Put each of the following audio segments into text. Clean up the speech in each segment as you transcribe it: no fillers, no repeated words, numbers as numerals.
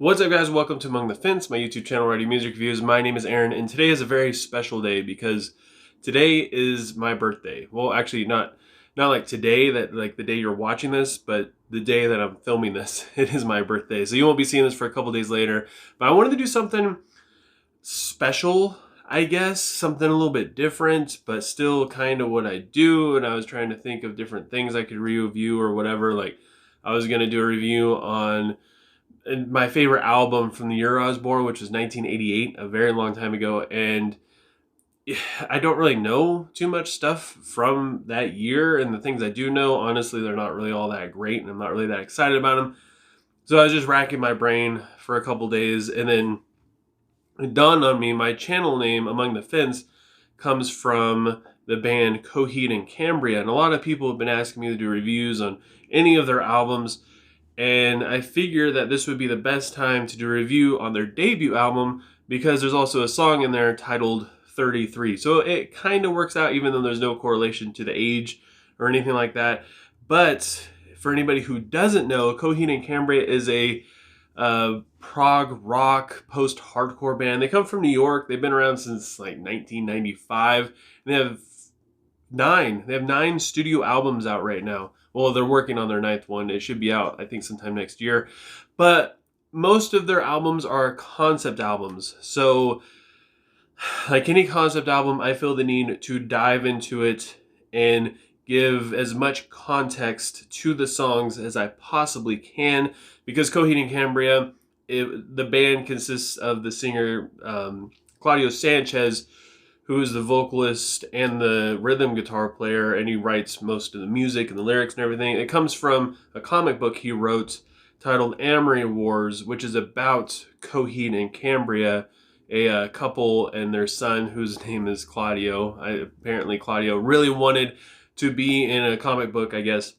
What's up, guys? Welcome to Among the Fence, my YouTube channel writing music reviews. My name is Aaron, and today is a very special day because today is my birthday. Well, actually, not like today, that like the day you're watching this, but the day that I'm filming this. It is my birthday, so you won't be seeing this for a couple days later. But I wanted to do something special, I guess, something a little bit different, but still kind of what I do. And I was trying to think of different things I could review or whatever. Like, I was gonna do a review on my favorite album from the year I was born, which was 1988, a very long time ago, and I don't really know too much stuff from that year, and the things I do know, honestly, they're not really all that great, and I'm not really that excited about them. So I was just racking my brain for a couple days, and then it dawned on me, my channel name, Among the Fence, comes from the band Coheed and Cambria, and a lot of people have been asking me to do reviews on any of their albums. And I figured that this would be the best time to do a review on their debut album because there's also a song in there titled 33. So it kind of works out even though there's no correlation to the age or anything like that. But for anybody who doesn't know, Coheed and Cambria is a prog rock post-hardcore band. They come from New York. They've been around since like 1995. They have nine studio albums out right now. Well, they're working on their 9th one. It should be out, I think, sometime next year. But most of their albums are concept albums. So, like any concept album, I feel the need to dive into it and give as much context to the songs as I possibly can. Because Coheed and Cambria, the band consists of the singer Claudio Sanchez, who is the vocalist and the rhythm guitar player, and he writes most of the music and the lyrics and everything. It comes from a comic book he wrote titled Amory Wars, which is about Coheed and Cambria, a couple and their son whose name is Claudio. Apparently Claudio really wanted to be in a comic book, I guess,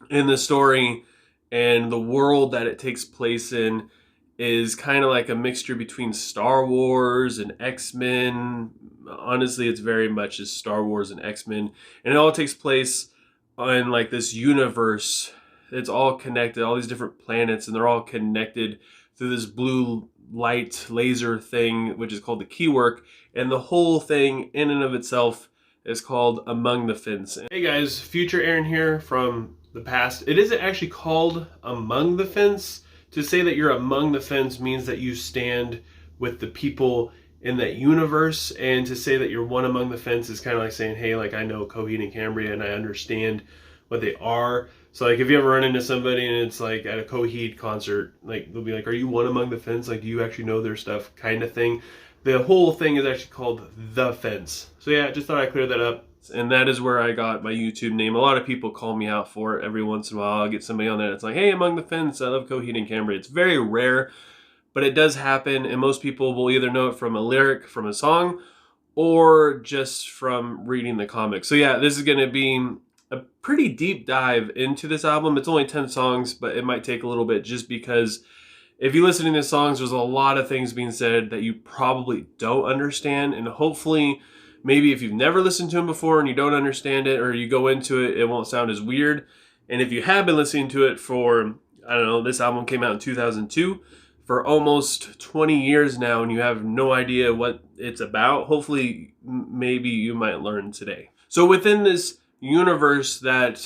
in the story, and the world that it takes place in is kind of like a mixture between Star Wars and X-Men. Honestly, it's very much as Star Wars and X-Men. And it all takes place on like this universe. It's all connected, all these different planets, and they're all connected through this blue light laser thing, which is called the keywork. And the whole thing in and of itself is called Among the Fence. Hey guys, future Aaron here from the past. It isn't actually called Among the Fence. To say that you're among the fence means that you stand with the people in that universe, and to say that you're one among the fence is kind of like saying, hey, like, I know Coheed and Cambria and I understand what they are. So like if you ever run into somebody and it's like at a Coheed concert, like they'll be like, are you one among the fence? Like, do you actually know their stuff, kind of thing. The whole thing is actually called The Fence. So yeah, just thought I'd clear that up. And that is where I got my YouTube name. A lot of people call me out for it every once in a while. I'll get somebody on there that's like, hey, Among the Fence, I love Coheed and Cambria. It's very rare, but it does happen. And most people will either know it from a lyric from a song or just from reading the comics. So yeah, this is going to be a pretty deep dive into this album. It's only 10 songs, but it might take a little bit just because if you listen to these songs, there's a lot of things being said that you probably don't understand. And hopefully, maybe if you've never listened to them before and you don't understand it, or you go into it, it won't sound as weird. And if you have been listening to it for, I don't know, this album came out in 2002, for almost 20 years now, and you have no idea what it's about, hopefully, maybe you might learn today. So within this universe that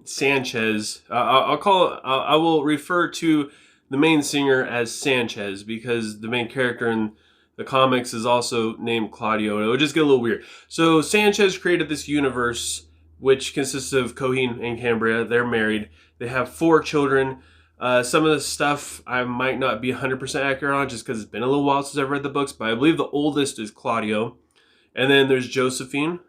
Sanchez, I will refer to the main singer as Sanchez because the main character in the comics is also named Claudio, and it would just get a little weird. So Sanchez created this universe, which consists of Coheed and Cambria. They're married. They have 4 children. Some of the stuff I might not be 100% accurate on just because it's been a little while since I've read the books, but I believe the oldest is Claudio. And then there's Josephine,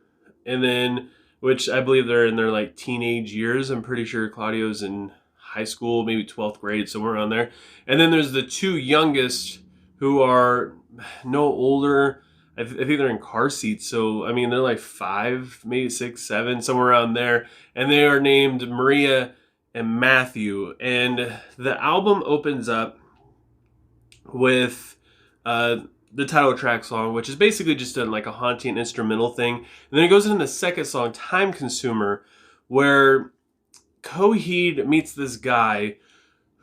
and then, which I believe they're in their like teenage years. I'm pretty sure Claudio's in high school, maybe 12th grade, somewhere around there. And then there's the 2 youngest who are no older. I think they're in car seats. So, I mean, they're like 5, maybe 6, 7, somewhere around there. And they are named Maria and Matthew. And the album opens up with the title track song, which is basically just like a haunting instrumental thing. And then it goes into the second song, Time Consumer, where Coheed meets this guy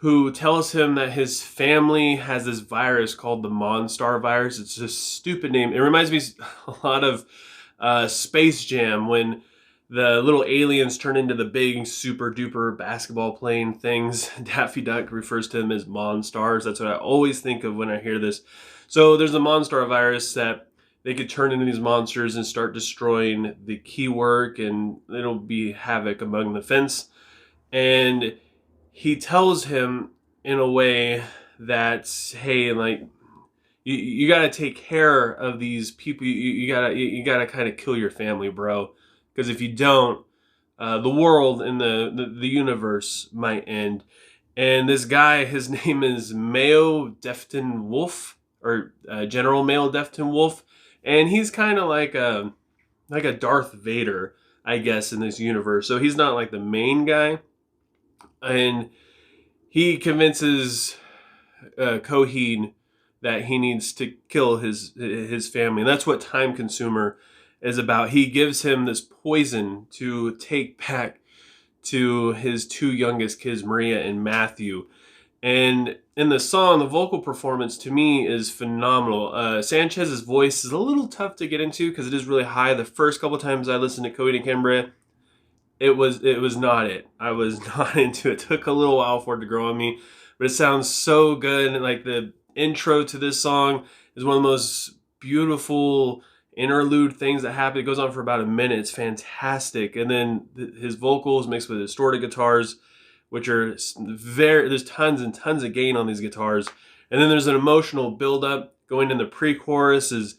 who tells him that his family has this virus called the Monstar virus. It's a stupid name. It reminds me a lot of Space Jam, when the little aliens turn into the big super duper basketball playing things. Daffy Duck refers to them as Monstars. That's what I always think of when I hear this. So there's a Monstar virus that they could turn into these monsters and start destroying the key work, and it'll be havoc among the fence. And he tells him in a way that, hey, like, you got to take care of these people. You gotta kind of kill your family, bro. Because if you don't, the world and the universe might end. And this guy, his name is Mayo Defton Wolf, or General Mayo Defton Wolf. And he's kind of like a Darth Vader, I guess, in this universe. So he's not like the main guy. And he convinces Coheed that he needs to kill his family. And that's what Time Consumer is about. He gives him this poison to take back to his two youngest kids, Maria and Matthew. And in the song, the vocal performance to me is phenomenal. Sanchez's voice is a little tough to get into because it is really high. The first couple times I listened to Coheed and Cambria, it was not it. I was not into it. It took a little while for it to grow on me, but it sounds so good. And like the intro to this song is one of the most beautiful interlude things that happen. It goes on for about a minute. It's fantastic. And then his vocals mixed with distorted guitars, which are there's tons and tons of gain on these guitars. And then there's an emotional buildup going in the pre-chorus as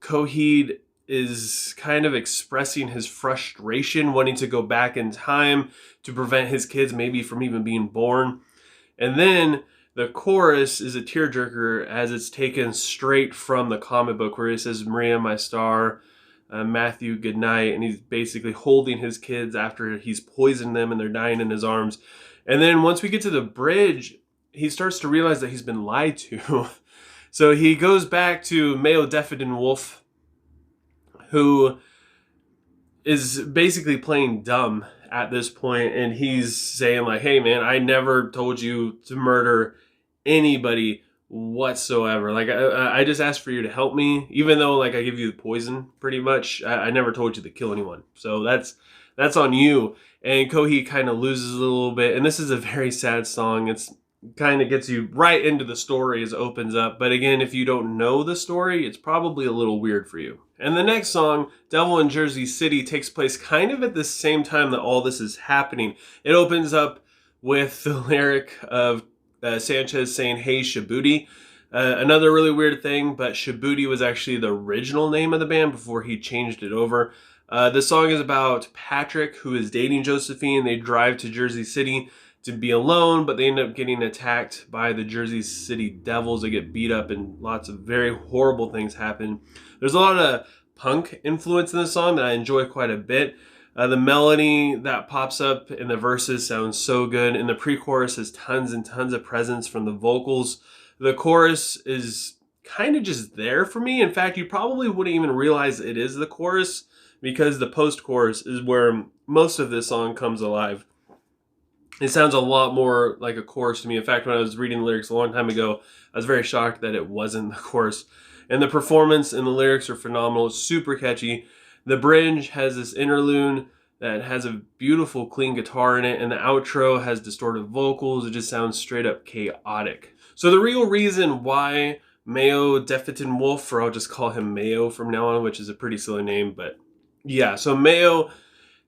Coheed is kind of expressing his frustration, wanting to go back in time to prevent his kids maybe from even being born. And then the chorus is a tearjerker as it's taken straight from the comic book, where he says, Maria, my star, Matthew, good night. And he's basically holding his kids after he's poisoned them and they're dying in his arms. And then once we get to the bridge, he starts to realize that he's been lied to. So he goes back to Mayo Defton Wolf, who is basically playing dumb at this point, and he's saying like, hey man, I never told you to murder anybody whatsoever. Like I just asked for you to help me, even though like I give you the poison pretty much. I never told you to kill anyone. So that's on you. And Coheed kind of loses a little bit, and this is a very sad song. It's kind of gets you right into the story as it opens up. But again, if you don't know the story, it's probably a little weird for you. And the next song, Devil in Jersey City, takes place kind of at the same time that all this is happening. It opens up with the lyric of Sanchez saying, hey, Shabooti. Another really weird thing, but Shabooti was actually the original name of the band before he changed it over. The song is about Patrick, who is dating Josephine. They drive to Jersey City to be alone, but they end up getting attacked by the Jersey City Devils. They get beat up and lots of very horrible things happen. There's a lot of punk influence in the song that I enjoy quite a bit. The melody that pops up in the verses sounds so good. In the pre-chorus has tons and tons of presence from the vocals. The chorus is kind of just there for me. In fact, you probably wouldn't even realize it is the chorus, because the post-chorus is where most of this song comes alive. It sounds a lot more like a chorus to me. In fact, when I was reading the lyrics a long time ago, I was very shocked that it wasn't the chorus. And the performance and the lyrics are phenomenal. It's super catchy. The bridge has this interlude that has a beautiful, clean guitar in it, and the outro has distorted vocals. It just sounds straight up chaotic. So the real reason why Mayo Defton Wolf, or I'll just call him Mayo from now on, which is a pretty silly name, but yeah, so Mayo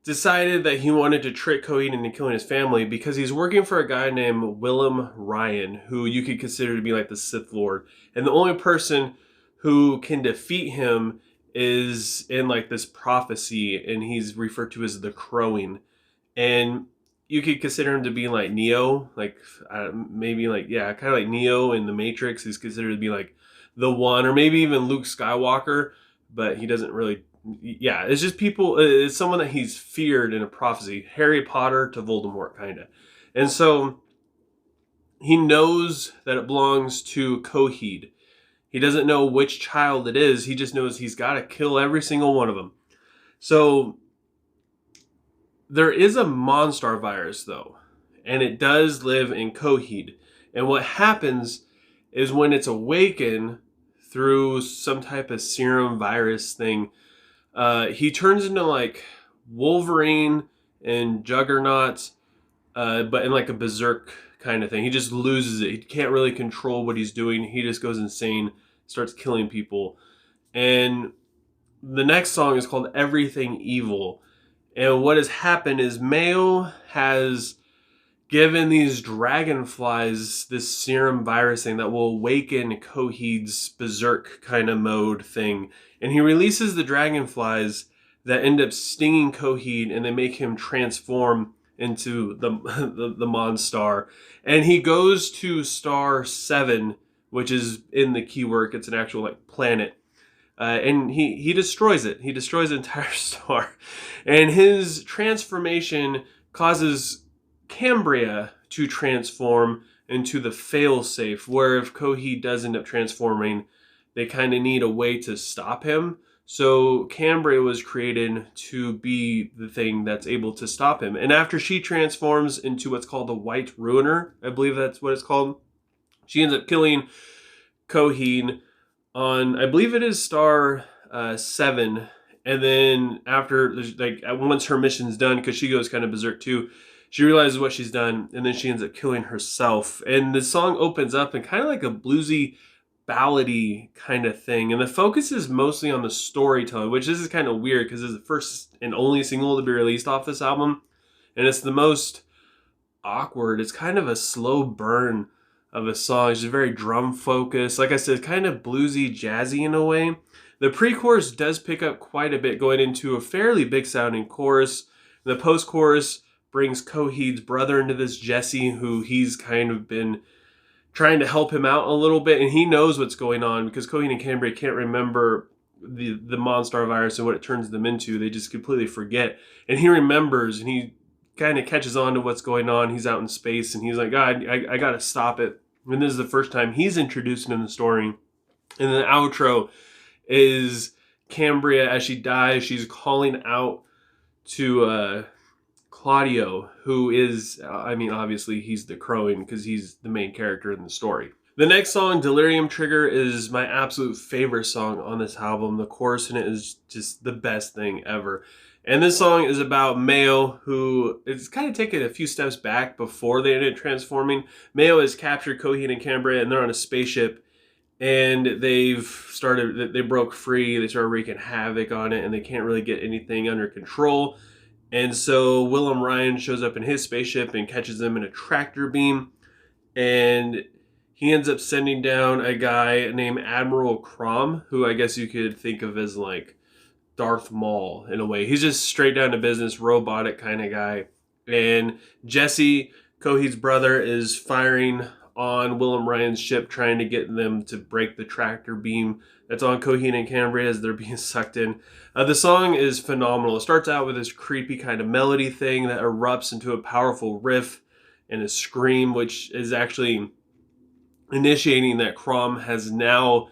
decided that he wanted to trick Coheed into killing his family because he's working for a guy named Willem Ryan, who you could consider to be like the Sith Lord. And the only person who can defeat him is in like this prophecy, and he's referred to as the Crowing. And you could consider him to be like Neo, like maybe like, yeah, kind of like Neo in the Matrix. He's considered to be like the one, or maybe even Luke Skywalker, but he doesn't really. Yeah, it's just people, it's someone that he's feared in a prophecy. Harry Potter to Voldemort, kind of. And so he knows that it belongs to Coheed. He doesn't know which child it is. He just knows he's got to kill every single one of them. So there is a Monstar virus, though. and it does live in Coheed. And what happens is when it's awakened through some type of serum virus thing, he turns into like Wolverine and Juggernaut, but in like a berserk kind of thing. He just loses it. He can't really control what he's doing. He just goes insane, starts killing people. And the next song is called Everything Evil. And what has happened is Mayo has given these dragonflies this serum virus thing that will awaken Coheed's berserk kind of mode thing. And he releases the dragonflies that end up stinging Coheed, and they make him transform into the Monstar. And he goes to star 7, which is in the keyword. It's an actual like planet. And he destroys it. He destroys the entire star. And his transformation causes Cambria to transform into the failsafe, where if Coheed does end up transforming, they kind of need a way to stop him. So Cambria was created to be the thing that's able to stop him. And after she transforms into what's called the White Ruiner, I believe that's what it's called, she ends up killing Coheed on, I believe it is star 7. And then after, like, once her mission's done, because she goes kind of berserk too, she realizes what she's done, and then she ends up killing herself. And the song opens up in kind of like a bluesy, ballady kind of thing. And the focus is mostly on the storytelling, which this is kind of weird because it's the first and only single to be released off this album. And it's the most awkward. It's kind of a slow burn of a song. It's just very drum focused. Like I said, kind of bluesy, jazzy in a way. The pre-chorus does pick up quite a bit, going into a fairly big sounding chorus. The post-chorus brings Coheed's brother into this, Jesse, who he's kind of been trying to help him out a little bit, and he knows what's going on because Coheed and Cambria can't remember the Monstar virus and what it turns them into. They just completely forget. And he remembers, and he kind of catches on to what's going on. He's out in space, and he's like, God, I got to stop it. And this is the first time he's introduced in the story. And the outro is Cambria, as she dies, she's calling out to Claudio, who is, obviously he's the crowing because he's the main character in the story. The next song, Delirium Trigger, is my absolute favorite song on this album. The chorus in it is just the best thing ever. And this song is about Mayo, who is kind of taking a few steps back before they ended up transforming. Mayo has captured Coheed and Cambria, and they're on a spaceship, and they broke free. They started wreaking havoc on it, and they can't really get anything under control. And so Willem Ryan shows up in his spaceship and catches them in a tractor beam. And he ends up sending down a guy named Admiral Crom, who I guess you could think of as like Darth Maul in a way. He's just straight down to business, robotic kind of guy. And Jesse, Coheed's brother, is firing on Willem Ryan's ship, trying to get them to break the tractor beam that's on Coheed and Cambria as they're being sucked in. The song is phenomenal. It starts out with this creepy kind of melody thing that erupts into a powerful riff and a scream, which is actually initiating that Crom has now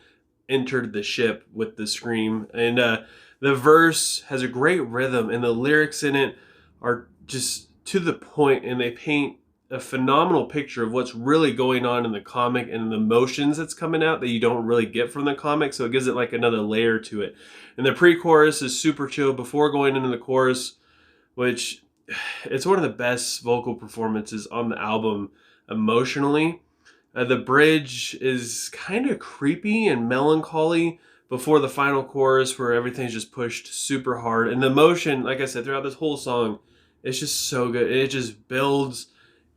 entered the ship with the scream. And the verse has a great rhythm, and the lyrics in it are just to the point, and they paint a phenomenal picture of what's really going on in the comic and the emotions that's coming out that you don't really get from the comic. So it gives it like another layer to it. And the pre-chorus is super chill before going into the chorus, which it's one of the best vocal performances on the album emotionally. The bridge is kind of creepy and melancholy before the final chorus, where everything's just pushed super hard. And the emotion, like I said, throughout this whole song, it's just so good. It just builds.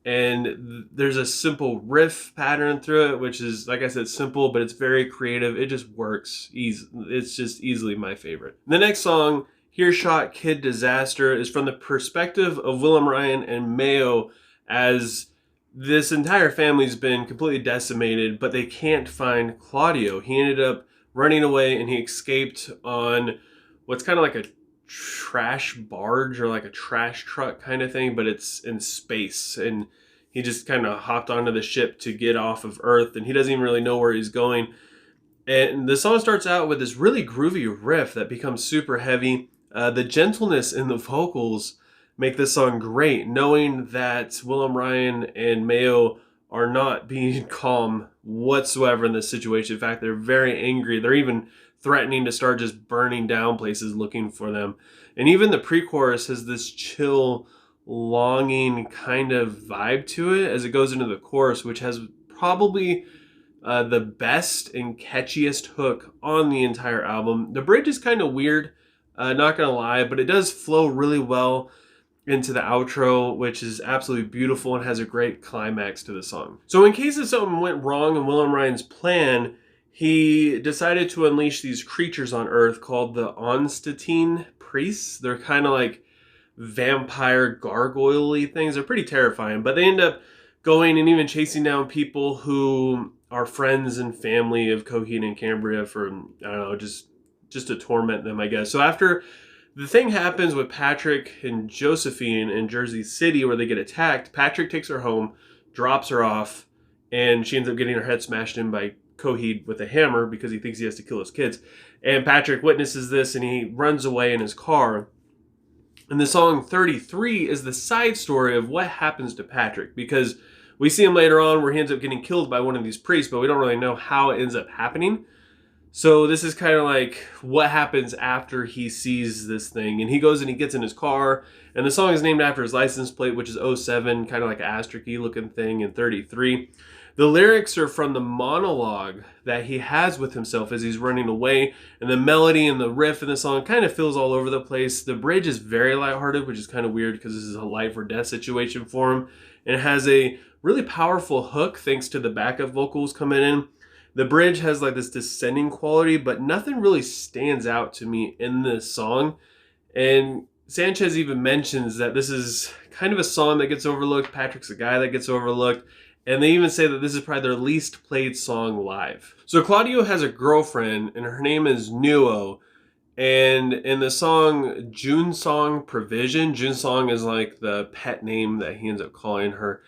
And there's a simple riff pattern through it, which is, like I said, simple, but it's very creative. It just works easy. It's just easily my favorite. The next song, Hearshot Kid Disaster, is from the perspective of Willem Ryan and Mayo, as this entire family's been completely decimated, but they can't find Claudio. He ended up running away, and he escaped on what's kind of like a trash barge or like a trash truck kind of thing, but it's in space, and he just kind of hopped onto the ship to get off of Earth, and he doesn't even really know where he's going. And the song starts out with this really groovy riff that becomes super heavy. The gentleness in the vocals make this song great, knowing that Willem Ryan and Mayo are not being calm whatsoever in this situation. In fact, they're very angry. They're even threatening to start just burning down places looking for them. And even the pre-chorus has this chill, longing kind of vibe to it as it goes into the chorus, which has probably the best and catchiest hook on the entire album. The bridge is kind of weird, not gonna lie, but it does flow really well into the outro, which is absolutely beautiful and has a great climax to the song. So in case if something went wrong in Willem Ryan's plan, he decided to unleash these creatures on Earth called the Onstatine priests. They're kind of like vampire gargoyle-y things. They're pretty terrifying, but they end up going and even chasing down people who are friends and family of Coheed and Cambria for, I don't know, just to torment them, I guess. So after the thing happens with Patrick and Josephine in Jersey City where they get attacked, Patrick takes her home, drops her off, and she ends up getting her head smashed in by Coheed with a hammer because he thinks he has to kill his kids. And Patrick witnesses this and he runs away in his car. And the song 33 is the side story of what happens to Patrick, because we see him later on where he ends up getting killed by one of these priests, but we don't really know how it ends up happening. So this is kind of like what happens after he sees this thing. And he goes and he gets in his car. And the song is named after his license plate, which is 07, kind of like an asterisk-y looking thing, and 33. The lyrics are from the monologue that he has with himself as he's running away. And the melody and the riff in the song kind of feels all over the place. The bridge is very lighthearted, which is kind of weird because this is a life or death situation for him. And it has a really powerful hook thanks to the backup vocals coming in. The bridge has like this descending quality, but nothing really stands out to me in this song. And Sanchez even mentions that this is kind of a song that gets overlooked. Patrick's a guy that gets overlooked. And they even say that this is probably their least played song live. So Claudio has a girlfriend, and her name is Nuo. And in the song June Song Provision, June Song is like the pet name that he ends up calling her.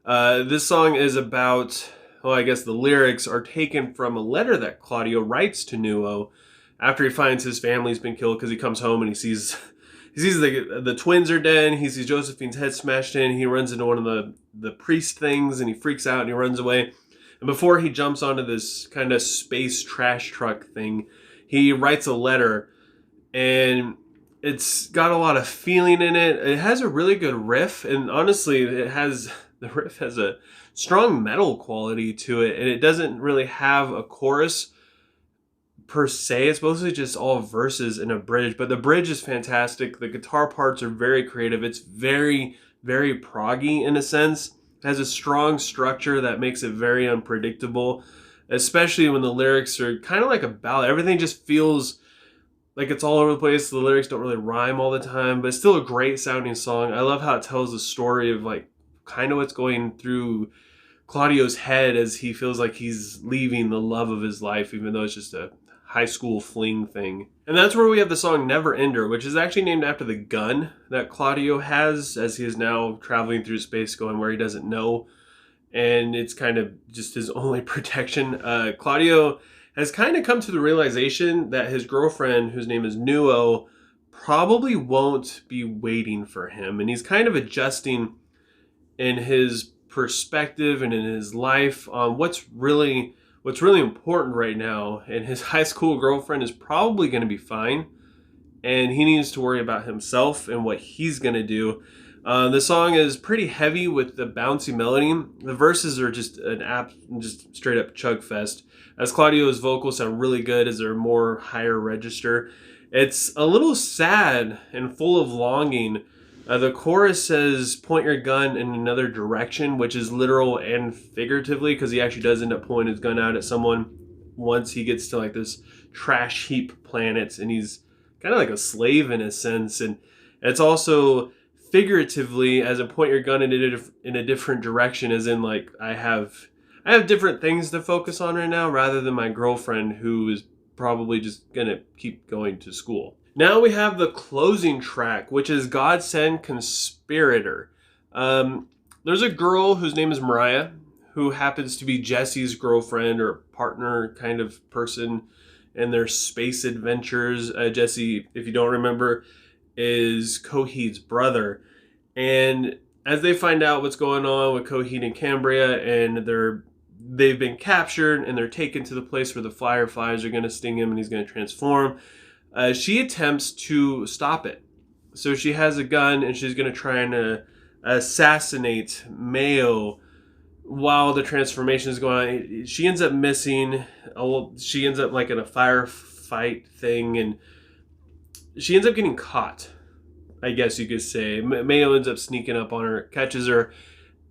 This song is about, well, I guess the lyrics are taken from a letter that Claudio writes to Nuo after he finds his family's been killed, because he comes home and he sees the twins are dead. He sees Josephine's head smashed in. He runs into one of the priest things and he freaks out and he runs away. And before he jumps onto this kind of space trash truck thing, he writes a letter, and it's got a lot of feeling in it. It has a really good riff, and honestly, the riff has a strong metal quality to it, and it doesn't really have a chorus per se. It's mostly just all verses and a bridge, but the bridge is fantastic. The guitar parts are very creative. It's very, very proggy in a sense. It has a strong structure that makes it very unpredictable, especially when the lyrics are kind of like a ballad. Everything just feels like it's all over the place. The lyrics don't really rhyme all the time, but it's still a great sounding song. I love how it tells the story of like kind of what's going through Claudio's head as he feels like he's leaving the love of his life, even though it's just a high school fling thing. And that's where we have the song Never Ender, which is actually named after the gun that Claudio has as he is now traveling through space going where he doesn't know. And it's kind of just his only protection. Claudio has kind of come to the realization that his girlfriend, whose name is Nuo, probably won't be waiting for him. And he's kind of adjusting in his perspective and in his life on what's really important right now. And his high school girlfriend is probably going to be fine, and he needs to worry about himself and what he's going to do. The song is pretty heavy with the bouncy melody. The verses are just just straight up chug fest, as Claudio's vocals sound really good as they're more higher register. It's a little sad and full of longing. The chorus says, "Point your gun in another direction," which is literal and figuratively, because he actually does end up pointing his gun out at someone once he gets to like this trash heap planet, and he's kind of like a slave in a sense. And it's also figuratively, as in point your gun in a different direction, as in like I have different things to focus on right now, rather than my girlfriend, who is probably just gonna keep going to school. Now we have the closing track, which is Godsend Conspirator. There's a girl whose name is Mariah, who happens to be Jesse's girlfriend or partner kind of person in their space adventures. Jesse, if you don't remember, is Coheed's brother. And as they find out what's going on with Coheed and Cambria, and they've been captured and they're taken to the place where the fireflies are going to sting him and he's going to transform, she attempts to stop it. So she has a gun and she's going to try and assassinate Mayo while the transformation is going on. She ends up missing. She ends up like in a firefight thing, and she ends up getting caught, I guess you could say. Mayo ends up sneaking up on her, catches her,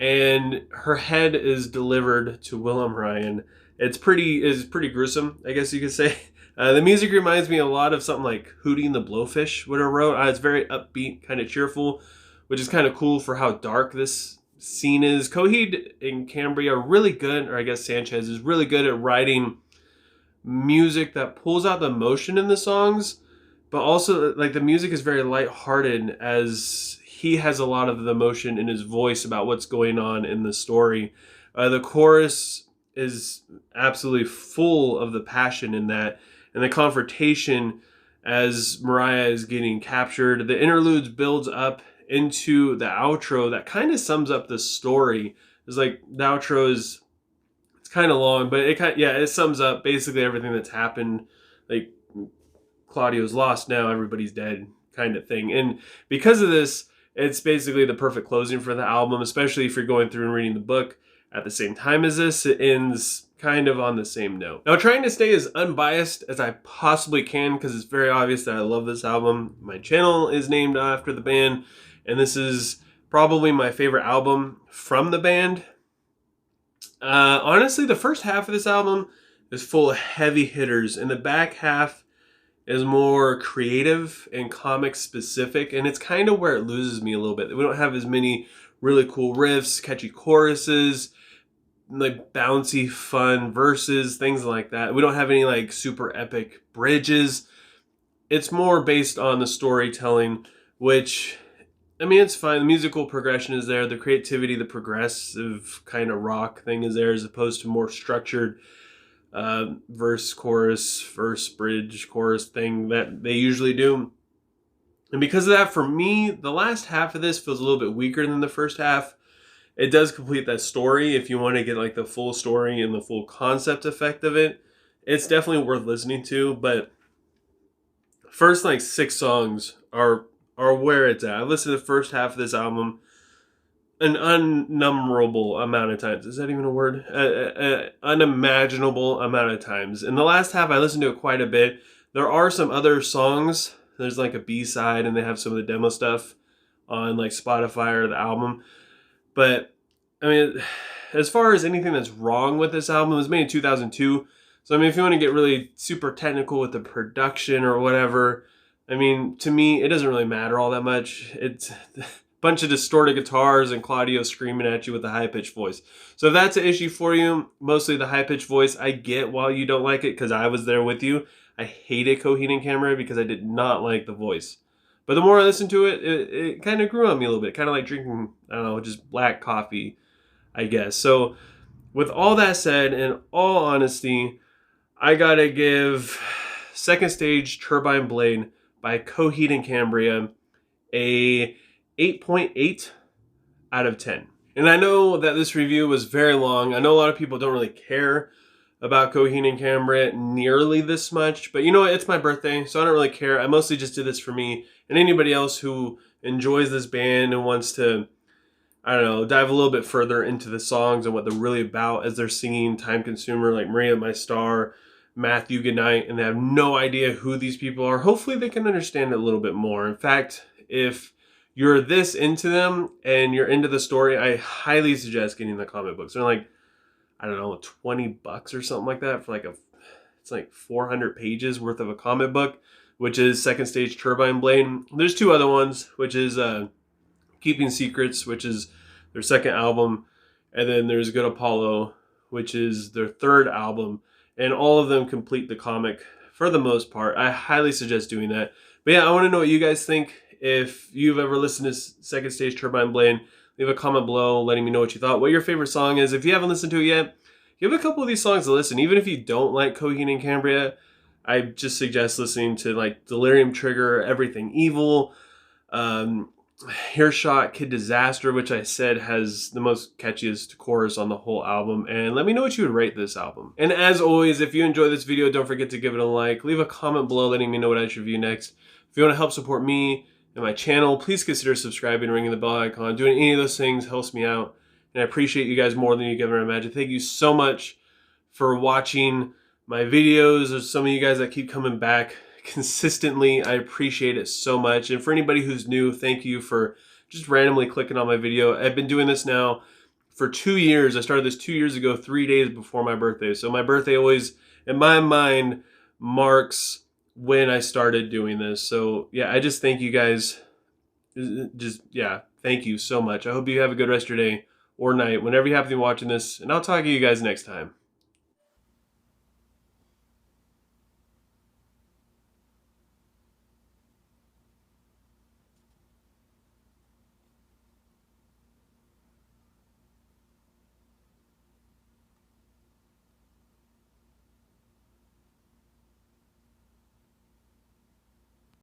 and her head is delivered to Willem Ryan. It's pretty gruesome, I guess you could say. The music reminds me a lot of something like Hootie and the Blowfish would have wrote. It's very upbeat, kind of cheerful, which is kind of cool for how dark this scene is. Coheed and Cambria are really good, or I guess Sanchez is really good at writing music that pulls out the emotion in the songs, but also like the music is very lighthearted as he has a lot of the emotion in his voice about what's going on in the story. The chorus is absolutely full of the passion in that, and the confrontation as Mariah is getting captured. The interludes builds up into the outro that kind of sums up the story. It's like the outro it's kind of long, but it sums up basically everything that's happened. Like Claudio's lost now, everybody's dead kind of thing. And because of this, it's basically the perfect closing for the album, especially if you're going through and reading the book at the same time as this. It ends kind of on the same note. Now, trying to stay as unbiased as I possibly can, because it's very obvious that I love this album. My channel is named after the band, and this is probably my favorite album from the band. Honestly, the first half of this album is full of heavy hitters, and the back half is more creative and comic specific, and it's kind of where it loses me a little bit. We don't have as many really cool riffs, catchy choruses, like bouncy fun verses, things like that. We don't have any like super epic bridges. It's more based on the storytelling, which, I mean, it's fine. The musical progression is there. The creativity, the progressive kind of rock thing is there, as opposed to more structured verse, chorus, verse, bridge, chorus thing that they usually do. And because of that, for me, the last half of this feels a little bit weaker than the first half. It does complete that story. If you want to get like the full story and the full concept effect of it, it's definitely worth listening to. But first like 6 songs are where it's at. I've listened to the first half of this album an unnumberable amount of times. Is that even a word? Unimaginable amount of times. In the last half, I listened to it quite a bit. There are some other songs. There's like a B-side, and they have some of the demo stuff on like Spotify or the album. But I mean, as far as anything that's wrong with this album, it was made in 2002. So I mean, if you want to get really super technical with the production or whatever, I mean, to me, it doesn't really matter all that much. It's a bunch of distorted guitars and Claudio screaming at you with a high-pitched voice. So if that's an issue for you, mostly the high-pitched voice, I get why you don't like it, because I was there with you. I hated Coheed and Cambria because I did not like the voice. But the more I listened to it, it kind of grew on me a little bit. Kind of like drinking, I don't know, just black coffee, I guess. So with all that said, in all honesty, I gotta give Second Stage Turbine Blade by Coheed and Cambria a 8.8 out of 10. And I know that this review was very long. I know a lot of people don't really care about Coheed and Cambria nearly this much, but you know what? It's my birthday, so I don't really care. I mostly just did this for me and anybody else who enjoys this band and wants to, I don't know, dive a little bit further into the songs and what they're really about as they're singing Time Consumer, like Maria My Star, Matthew Goodnight, and they have no idea who these people are. Hopefully they can understand it a little bit more. In fact, if you're this into them and you're into the story, I highly suggest getting the comic books. They're like, I don't know, $20 or something like that for like it's like 400 pages worth of a comic book, which is Second Stage Turbine Blade. There's 2 other ones, which is Keeping Secrets, which is their second album, and then there's Good Apollo, which is their third album, and all of them complete the comic for the most part. I highly suggest doing that. But yeah, I want to know what you guys think. If you've ever listened to Second Stage Turbine Blade, leave a comment below letting me know what you thought, what your favorite song is. If you haven't listened to it yet, give a couple of these songs a listen. Even if you don't like Coheed and Cambria, I just suggest listening to like Delirium Trigger, Everything Evil, Earshot Kid Disaster, which I said has the most catchiest chorus on the whole album. And let me know what you would rate this album. And as always, if you enjoy this video, don't forget to give it a like. Leave a comment below letting me know what I should review next. If you want to help support me and my channel, please consider subscribing and ringing the bell icon. Doing any of those things helps me out. And I appreciate you guys more than you can ever imagine. Thank you so much for watching my videos. There's some of you guys that keep coming back consistently. I appreciate it so much. And for anybody who's new, thank you for just randomly clicking on my video. I've been doing this now for 2 years. I started this 2 years ago, 3 days before my birthday. So my birthday always, in my mind, marks when I started doing this. So yeah, I just thank you guys. Yeah, thank you so much. I hope you have a good rest of your day or night, whenever you happen to be watching this. And I'll talk to you guys next time.